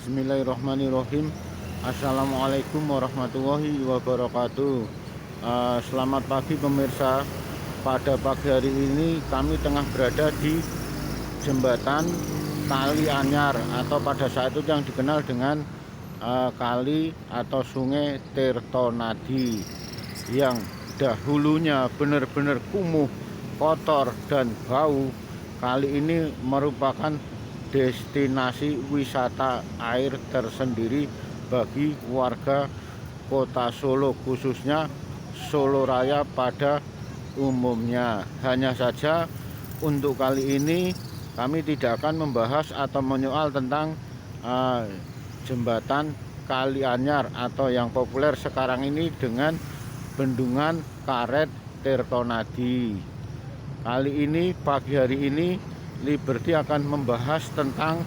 Bismillahirrahmanirrahim. Assalamualaikum warahmatullahi wabarakatuh. Selamat pagi pemirsa. Pada pagi hari ini kami tengah berada di jembatan Kali Anyar, atau pada saat itu yang dikenal dengan kali atau sungai Tirtonadi, yang dahulunya benar-benar kumuh, kotor dan bau. Kali ini merupakan destinasi wisata air tersendiri bagi warga kota Solo, khususnya Solo Raya pada umumnya. Hanya saja untuk kali ini kami tidak akan membahas atau menyoal tentang jembatan Kali Anyar, atau yang populer sekarang ini dengan Bendungan Karet Tirtonadi. Kali ini, pagi hari ini, Liberty akan membahas tentang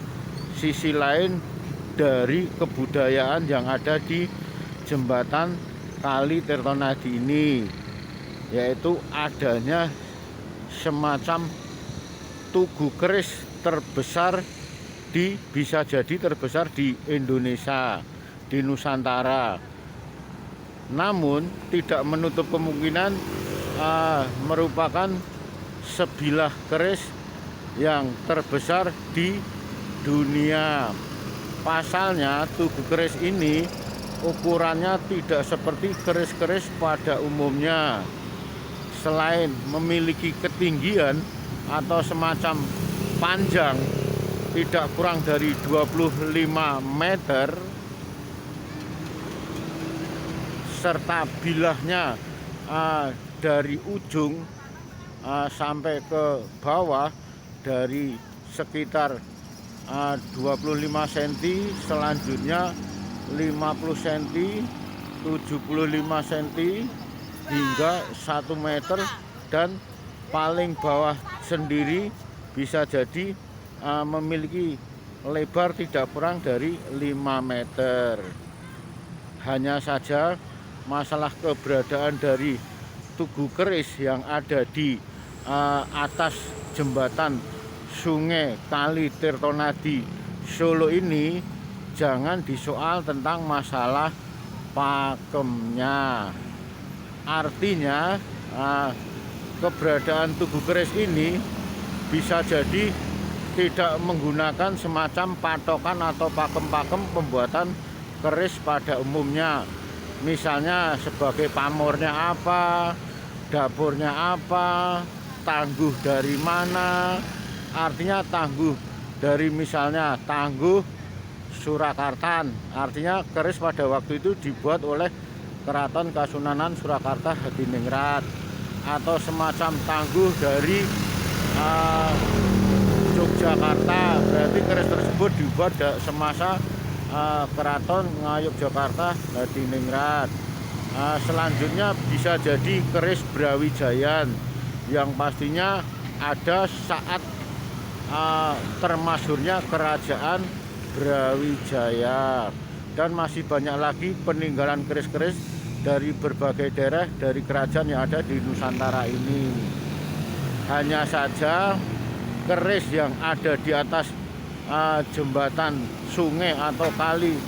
sisi lain dari kebudayaan yang ada di jembatan Kali Tirtonadi ini, yaitu adanya semacam tugu keris terbesar bisa jadi terbesar di Indonesia, di Nusantara. Namun tidak menutup kemungkinan merupakan sebilah keris yang terbesar di dunia. Pasalnya, tugu keris ini ukurannya tidak seperti keris-keris pada umumnya. Selain memiliki ketinggian atau semacam panjang tidak kurang dari 25 meter, serta bilahnya dari ujung sampai ke bawah dari sekitar 25 cm, selanjutnya 50 cm, 75 cm, hingga 1 meter, dan paling bawah sendiri bisa jadi memiliki lebar tidak kurang dari 5 meter. Hanya saja masalah keberadaan dari tugu keris yang ada di atas jembatan Sungai Kali Tirtonadi Solo ini jangan disoal tentang masalah pakemnya. Artinya keberadaan tugu keris ini bisa jadi tidak menggunakan semacam patokan atau pakem-pakem pembuatan keris pada umumnya. Misalnya sebagai pamornya apa, dapurnya apa, tangguh dari mana. Artinya tangguh dari misalnya tangguh Surakarta, artinya keris pada waktu itu dibuat oleh Keraton Kasunanan Surakarta Hadiningrat, atau semacam tangguh dari Yogyakarta, berarti keris tersebut dibuat semasa Keraton Ngayogyakarta Hadiningrat. Selanjutnya bisa jadi keris Brawijayan, yang pastinya ada saat termasyhurnya kerajaan Brawijaya. Dan masih banyak lagi peninggalan keris-keris dari berbagai daerah dari kerajaan yang ada di Nusantara ini. Hanya saja keris yang ada di atas jembatan sungai atau kali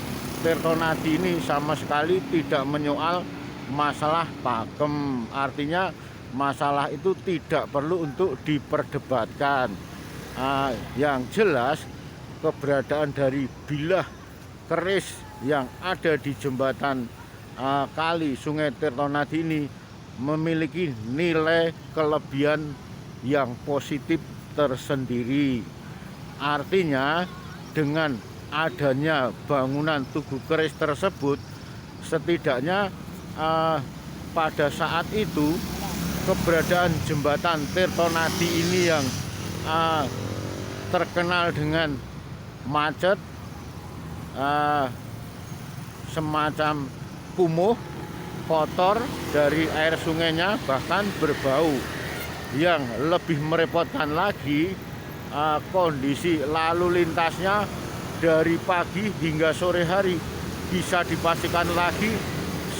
Tirtonadi ini sama sekali tidak menyoal masalah pakem. Artinya masalah itu tidak perlu untuk diperdebatkan. Yang jelas keberadaan dari bilah keris yang ada di jembatan kali Sungai Tirtonadi ini memiliki nilai kelebihan yang positif tersendiri. Artinya dengan adanya bangunan tugu keris tersebut, setidaknya pada saat itu keberadaan jembatan Tirtonadi ini yang terkenal dengan macet, semacam kumuh, kotor dari air sungainya, bahkan berbau. Yang lebih merepotkan lagi, kondisi lalu lintasnya dari pagi hingga sore hari bisa dipastikan lagi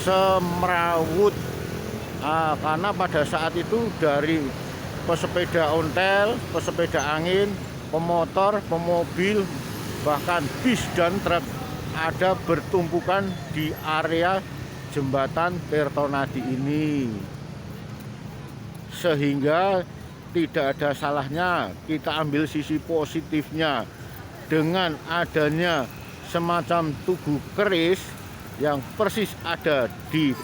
semrawut, karena pada saat itu dari pesepeda ontel, pesepeda angin, pemotor, pemobil, bahkan bis dan truk ada bertumpukan di area jembatan Tirtonadi ini, sehingga tidak ada salahnya kita ambil sisi positifnya. Dengan adanya semacam tugu keris yang persis ada di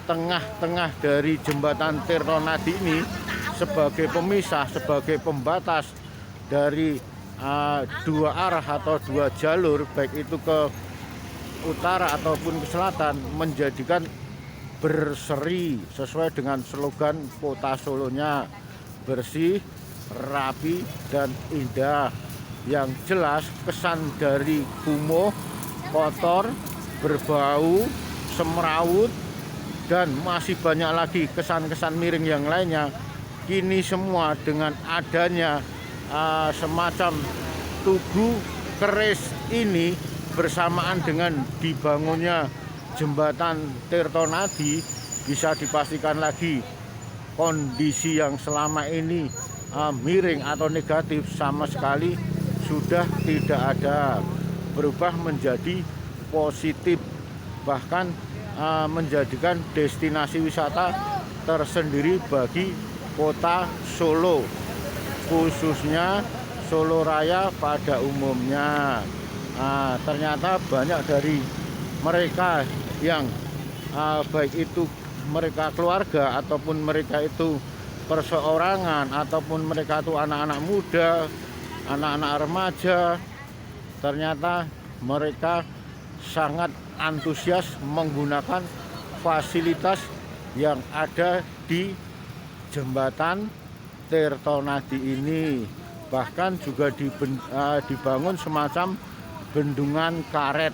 tengah-tengah dari jembatan Tirtonadi ini sebagai pemisah, sebagai pembatas dari dua arah atau dua jalur, baik itu ke utara ataupun ke selatan, menjadikan berseri sesuai dengan slogan kota Solonya, bersih, rapi, dan indah. Yang jelas kesan dari kumuh, kotor, berbau, semrawut, dan masih banyak lagi kesan-kesan miring yang lainnya, kini semua dengan adanya semacam tugu keris ini bersamaan dengan dibangunnya jembatan Tirtonadi, bisa dipastikan lagi kondisi yang selama ini miring atau negatif sama sekali sudah tidak ada, berubah menjadi positif, bahkan menjadikan destinasi wisata tersendiri bagi kota Solo, khususnya Solo Raya pada umumnya. Ternyata banyak dari mereka yang baik itu mereka keluarga ataupun mereka itu perseorangan ataupun mereka itu anak-anak muda, anak-anak remaja, ternyata mereka sangat antusias menggunakan fasilitas yang ada di jembatan Tirtonadi ini. Bahkan juga dibangun semacam bendungan karet,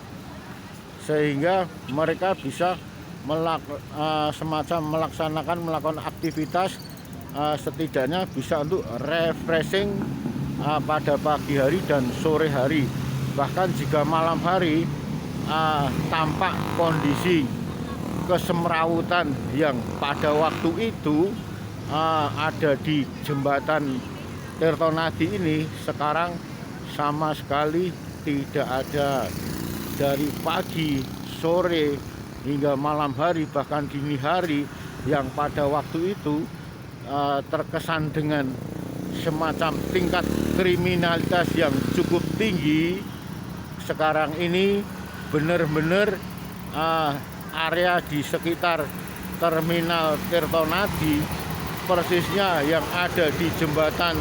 sehingga mereka bisa melakukan aktivitas, setidaknya bisa untuk refreshing pada pagi hari dan sore hari. Bahkan jika malam hari tampak kondisi kesemrawutan yang pada waktu itu ada di jembatan Tirtonadi ini, sekarang sama sekali tidak ada. Dari pagi, sore, hingga malam hari, bahkan dini hari, yang pada waktu itu terkesan dengan semacam tingkat kriminalitas yang cukup tinggi, sekarang ini benar-benar area di sekitar terminal Tirtonadi, persisnya yang ada di jembatan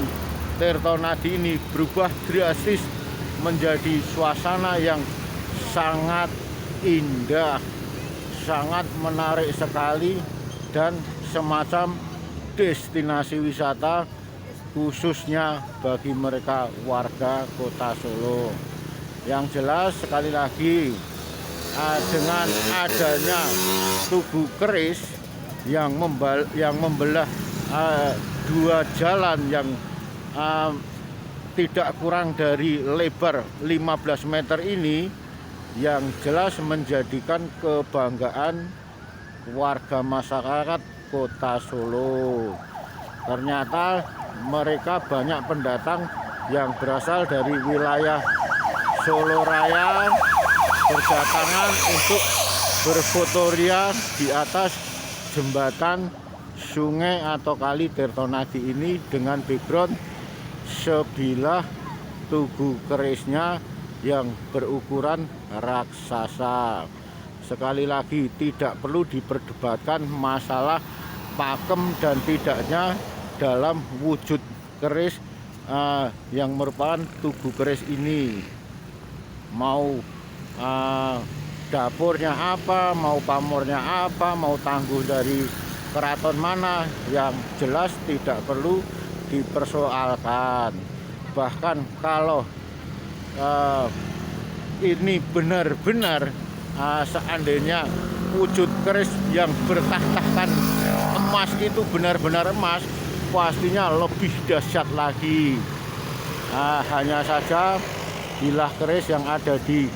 Tirtonadi ini, berubah drastis menjadi suasana yang sangat indah, sangat menarik sekali, dan semacam destinasi wisata khususnya bagi mereka warga kota Solo. Yang jelas sekali lagi, dengan adanya tugu keris yang membelah dua jalan yang tidak kurang dari lebar 15 meter ini, yang jelas menjadikan kebanggaan warga masyarakat kota Solo. Ternyata mereka banyak pendatang yang berasal dari wilayah Solo Raya berdatangan untuk berfotoria di atas jembatan sungai atau kali Tirtonadi ini dengan background sebilah tugu kerisnya yang berukuran raksasa. Sekali lagi, tidak perlu diperdebatkan masalah pakem dan tidaknya dalam wujud keris yang merupakan tugu keris ini. Mau dapurnya apa, mau pamornya apa, mau tangguh dari keraton mana, yang jelas tidak perlu dipersoalkan. Bahkan kalau ini benar-benar seandainya wujud keris yang bertahtakan emas itu benar-benar emas, pastinya lebih dahsyat lagi. Hanya saja bilah keris yang ada di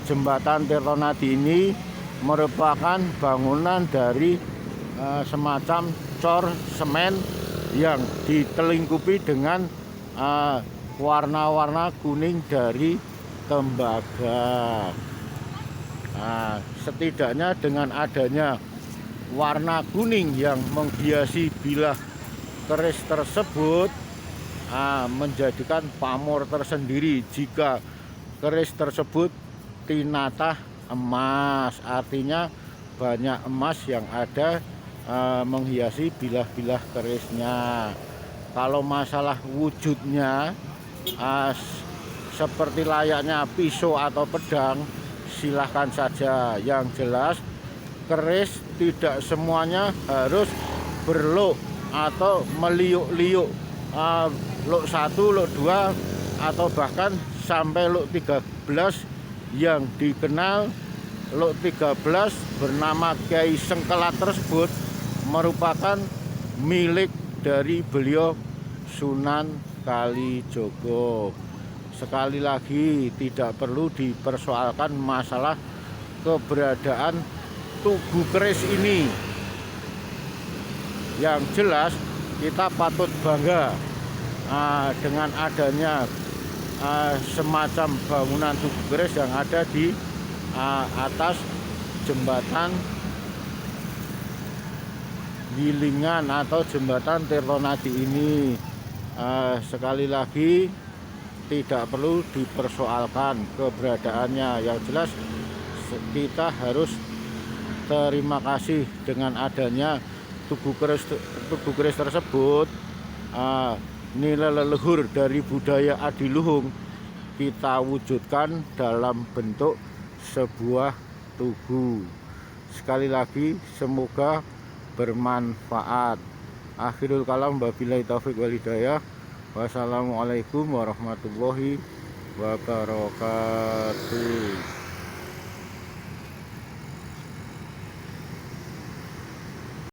jembatan Tirtonadi ini merupakan bangunan dari semacam cor semen yang ditelingkupi dengan warna-warna kuning dari tembaga. Nah, setidaknya dengan adanya warna kuning yang menghiasi bilah keris tersebut, menjadikan pamor tersendiri jika keris tersebut tinatah emas, artinya banyak emas yang ada menghiasi bilah-bilah kerisnya. Kalau masalah wujudnya seperti layaknya pisau atau pedang, silahkan saja. Yang jelas keris tidak semuanya harus berluk atau meliuk-liuk, luk 1, luk 2, atau bahkan sampai luk 13 yang dikenal. Luk 13 bernama Kiai Sengkelat tersebut merupakan milik dari beliau Sunan Kalijogo. Sekali lagi, tidak perlu dipersoalkan masalah keberadaan tugu keris ini. Yang jelas kita patut bangga dengan adanya semacam bangunan tugu keris yang ada di atas jembatan Wilingan atau jembatan Tirtonadi ini. Sekali lagi tidak perlu dipersoalkan keberadaannya. Yang jelas kita harus terima kasih dengan adanya tugu keris tersebut. Nilai leluhur dari budaya adiluhung kita wujudkan dalam bentuk sebuah tugu. Sekali lagi semoga bermanfaat. Akhirul kalam, wabillahi taufik wal hidayah. Wassalamualaikum warahmatullahi wabarakatuh.